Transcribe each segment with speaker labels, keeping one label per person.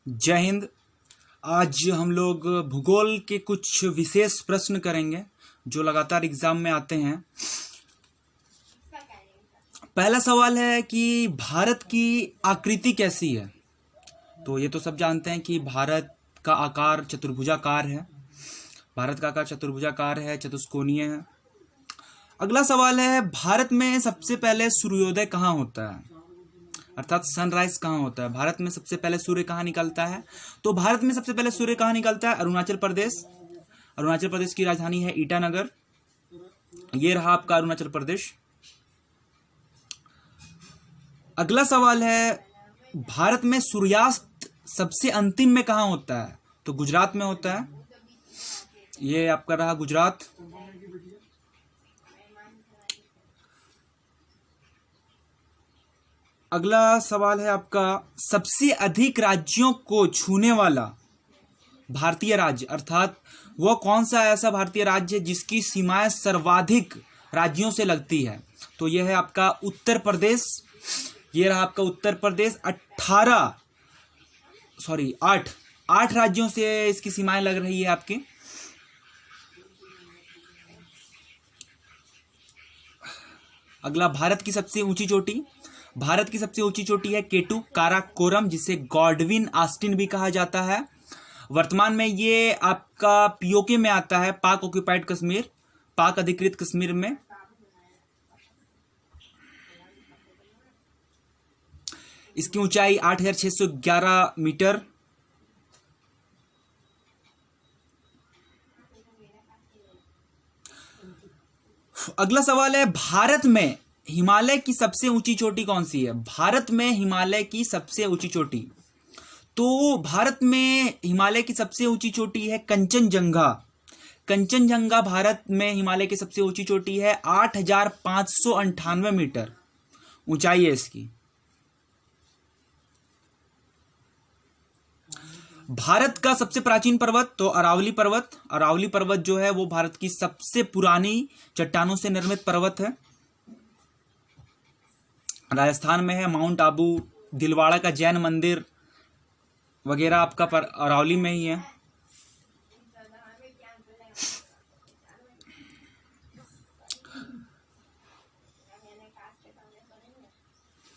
Speaker 1: जय हिंद। आज हम लोग भूगोल के कुछ विशेष प्रश्न करेंगे जो लगातार एग्जाम में आते हैं। पहला सवाल है कि भारत की आकृति कैसी है। तो ये तो सब जानते हैं कि भारत का आकार चतुर्भुजाकार है। भारत का आकार चतुर्भुजाकार है, चतुष्कोणीय है। अगला सवाल है, भारत में सबसे पहले सूर्योदय कहाँ होता है, अर्थात सनराइज कहाँ होता है। भारत में सबसे पहले सूर्य कहाँ निकलता है। तो भारत में सबसे पहले सूर्य कहाँ निकलता है, अरुणाचल प्रदेश। अरुणाचल प्रदेश की राजधानी है ईटानगर। ये रहा आपका अरुणाचल प्रदेश। अगला सवाल है, भारत में सूर्यास्त सबसे अंतिम में कहाँ होता है। तो गुजरात में होता है। ये आपका रहा गुजरात। अगला सवाल है आपका, सबसे अधिक राज्यों को छूने वाला भारतीय राज्य, अर्थात वह कौन सा ऐसा भारतीय राज्य है जिसकी सीमाएं सर्वाधिक राज्यों से लगती है। तो यह है आपका उत्तर प्रदेश। यह रहा आपका उत्तर प्रदेश। 8 राज्यों से इसकी सीमाएं लग रही है आपकी। अगला, भारत की सबसे ऊंची चोटी। भारत की सबसे ऊंची चोटी है केटू काराकोरम, जिसे गॉडविन ऑस्टिन भी कहा जाता है। वर्तमान में ये आपका पीओके में आता है, पाक ऑक्यूपाइड कश्मीर, पाक अधिकृत कश्मीर में। इसकी ऊंचाई 8611 मीटर। अगला सवाल है, भारत में हिमालय की सबसे ऊंची चोटी कौन सी है। भारत में हिमालय की सबसे ऊंची चोटी, तो भारत में हिमालय की सबसे ऊंची चोटी है कंचनजंगा। कंचनजंगा भारत में हिमालय की सबसे ऊंची चोटी है। 8598 मीटर ऊंचाई है इसकी। भारत का सबसे प्राचीन पर्वत, तो अरावली पर्वत। अरावली पर्वत जो है वो भारत की सबसे पुरानी चट्टानों से निर्मित पर्वत है। राजस्थान में है। माउंट आबू, दिलवाड़ा का जैन मंदिर वगैरह आपका अरावली में ही है।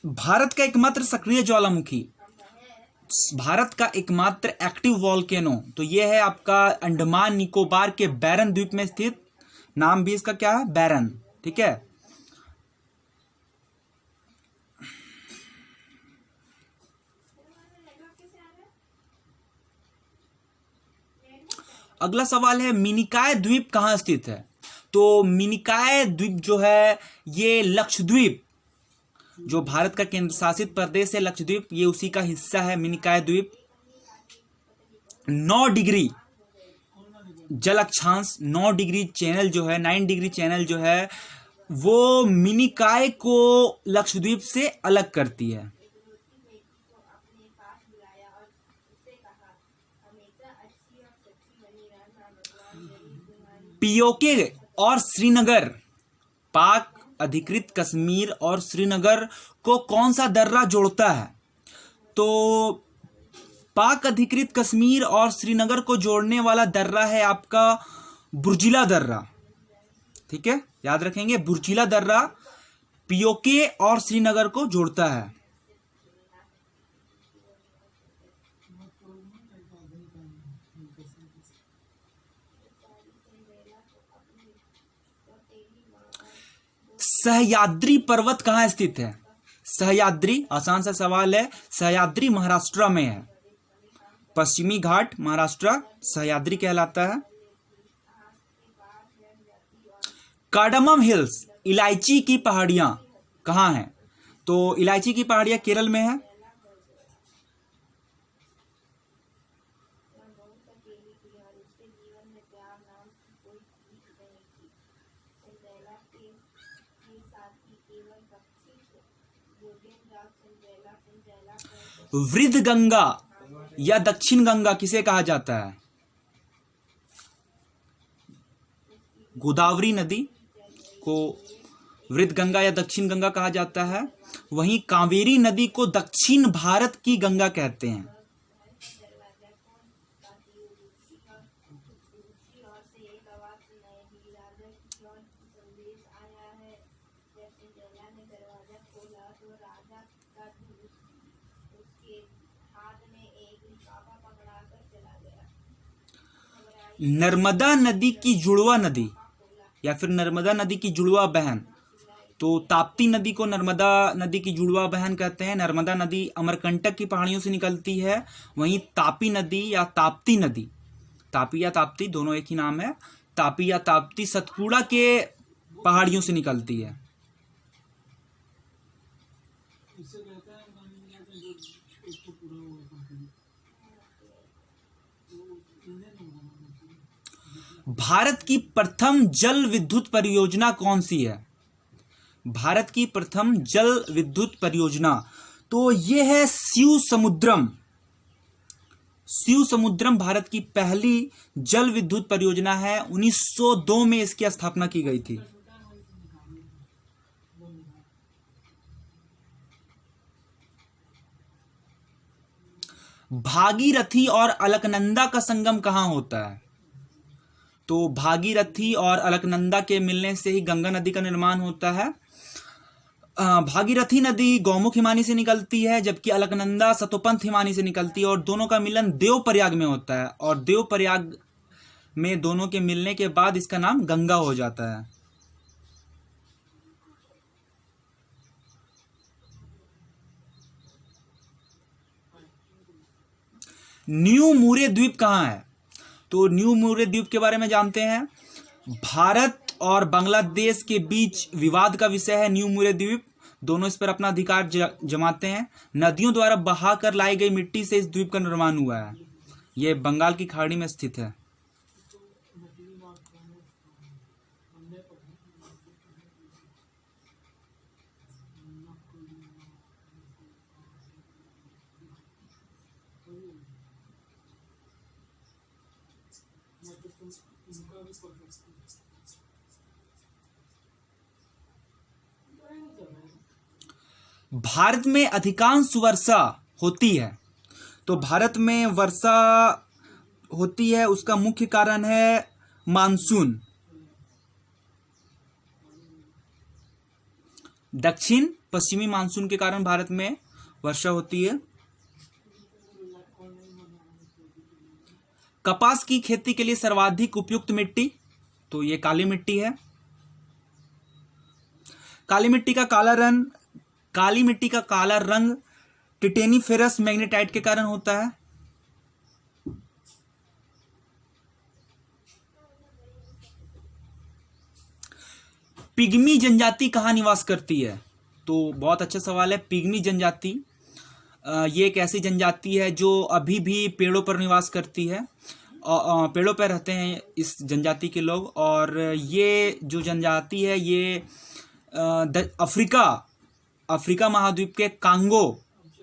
Speaker 1: भारत का एकमात्र सक्रिय ज्वालामुखी, भारत का एकमात्र एक्टिव वॉल्केनो, तो यह है आपका अंडमान निकोबार के बैरन द्वीप में स्थित। नाम भी इसका क्या है, बैरन। ठीक है। अगला सवाल है, मिनिकॉय द्वीप कहां स्थित है। तो मिनिकॉय द्वीप जो है ये लक्षद्वीप, जो भारत का केंद्र शासित प्रदेश है लक्षद्वीप, ये उसी का हिस्सा है मिनिकॉय द्वीप। 9 डिग्री जल अक्षांश, 9 डिग्री चैनल जो है, 9 डिग्री चैनल जो है वो मिनिकॉय को लक्षद्वीप से अलग करती है। पीओके और श्रीनगर, पाक अधिकृत कश्मीर और श्रीनगर को कौन सा दर्रा जोड़ता है। तो पाक अधिकृत कश्मीर और श्रीनगर को जोड़ने वाला दर्रा है आपका बुर्जिला दर्रा। ठीक है, याद रखेंगे, बुर्जिला दर्रा पीओके और श्रीनगर को जोड़ता है। सह्याद्री पर्वत कहां स्थित है। सह्याद्री, आसान सा सवाल है। सह्याद्री महाराष्ट्र में है। पश्चिमी घाट महाराष्ट्र सह्याद्री कहलाता है। कार्डमम हिल्स, इलायची की पहाड़ियां कहां हैं। तो इलायची की पहाड़ियां केरल में है। वृद्ध गंगा या दक्षिण गंगा किसे कहा जाता है। गोदावरी नदी को वृद्ध गंगा या दक्षिण गंगा कहा जाता है। वहीं कावेरी नदी को दक्षिण भारत की गंगा कहते हैं। नर्मदा नदी की जुड़वा नदी या फिर नर्मदा नदी की जुड़वा बहन, तो ताप्ती नदी को नर्मदा नदी की जुड़वा बहन कहते हैं। नर्मदा नदी अमरकंटक की पहाड़ियों से निकलती है, वहीं तापी नदी या ताप्ती नदी, तापी या ताप्ती दोनों एक ही नाम है, तापी या ताप्ती सतपुड़ा के पहाड़ियों से निकलती है। भारत की प्रथम जल विद्युत परियोजना कौन सी है? भारत की प्रथम जल विद्युत परियोजना तो यह है शिव समुद्रम। शिव समुद्रम भारत की पहली जल विद्युत परियोजना है। 1902 में इसकी स्थापना की गई थी। भागीरथी और अलकनंदा का संगम कहां होता है? तो भागीरथी और अलकनंदा के मिलने से ही गंगा नदी का निर्माण होता है। भागीरथी नदी गौमुख हिमानी से निकलती है, जबकि अलकनंदा सतोपंथ हिमानी से निकलती है और दोनों का मिलन देवप्रयाग में होता है, और देवप्रयाग में दोनों के मिलने के बाद इसका नाम गंगा हो जाता है। न्यू मूरे द्वीप कहाँ है? तो न्यू मूरे द्वीप के बारे में जानते हैं। भारत और बांग्लादेश के बीच विवाद का विषय है न्यू मूरे द्वीप। दोनों इस पर अपना अधिकार जमाते हैं। नदियों द्वारा बहाकर लाई गई मिट्टी से इस द्वीप का निर्माण हुआ है। यह बंगाल की खाड़ी में स्थित है। भारत में अधिकांश वर्षा होती है। तो भारत में वर्षा होती है, उसका मुख्य कारण है मानसून। दक्षिण पश्चिमी मानसून के कारण भारत में वर्षा होती है। कपास की खेती के लिए सर्वाधिक उपयुक्त मिट्टी तो ये काली मिट्टी है। काली मिट्टी का काला रंग टिटेनीफेरस मैग्नेटाइट के कारण होता है। पिग्मी जनजाति कहाँ निवास करती है? तो बहुत अच्छा सवाल है। पिग्मी जनजाति ये एक ऐसी जनजाति है जो अभी भी पेड़ों पर निवास करती है। पेड़ों पर रहते हैं इस जनजाति के लोग, और ये जो जनजाति है ये अफ्रीका महाद्वीप के कांगो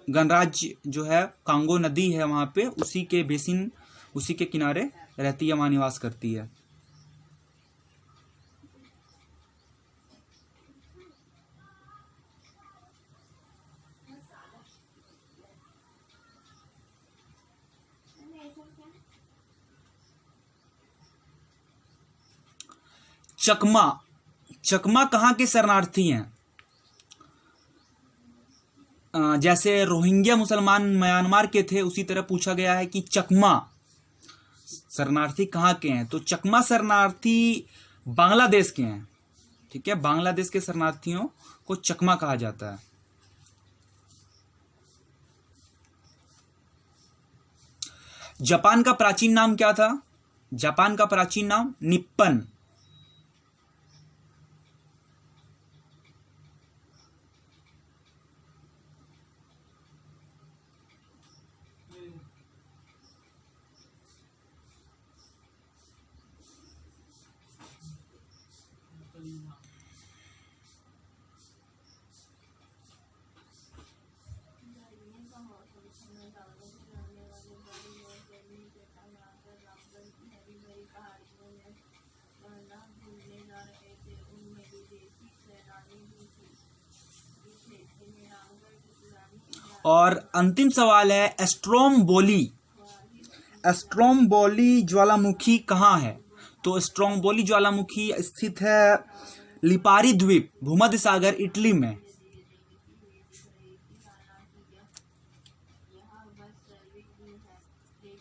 Speaker 1: गणराज्य जो है, कांगो नदी है वहाँ पे, उसी के किनारे रहती है, वहाँ निवास करती है। चकमा कहाँ के शरणार्थी हैं? जैसे रोहिंग्या मुसलमान म्यांमार के थे, उसी तरह पूछा गया है कि चकमा शरणार्थी कहाँ के हैं? तो चकमा शरणार्थी बांग्लादेश के हैं। ठीक है, बांग्लादेश के शरणार्थियों को चकमा कहा जाता है। जापान का प्राचीन नाम क्या था? जापान का प्राचीन नाम निप्पन। और अंतिम सवाल है स्ट्रोम्बोली ज्वालामुखी कहाँ है? तो स्ट्रोम्बोली ज्वालामुखी स्थित है लिपारी द्वीप, भूमध्य सागर, इटली में।
Speaker 2: होती है।